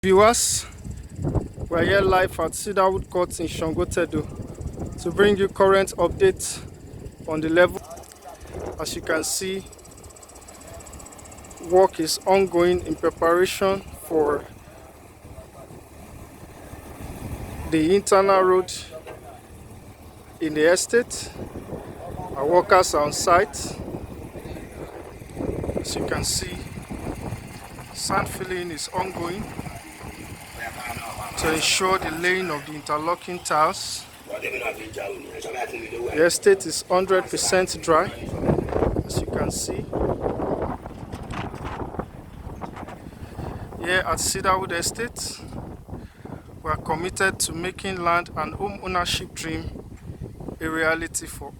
Viewers, we're here live at Cedarwood Court in sangotedo to bring you current updates on the level. As you can see, work is ongoing in preparation for the internal road in the estate. Our workers are on site. As you can see, sand filling is ongoing to ensure the laying of the interlocking tiles. The estate is 100% dry, as you can see. Here at Cedarwood Estate, we are committed to making land and home ownership dream a reality for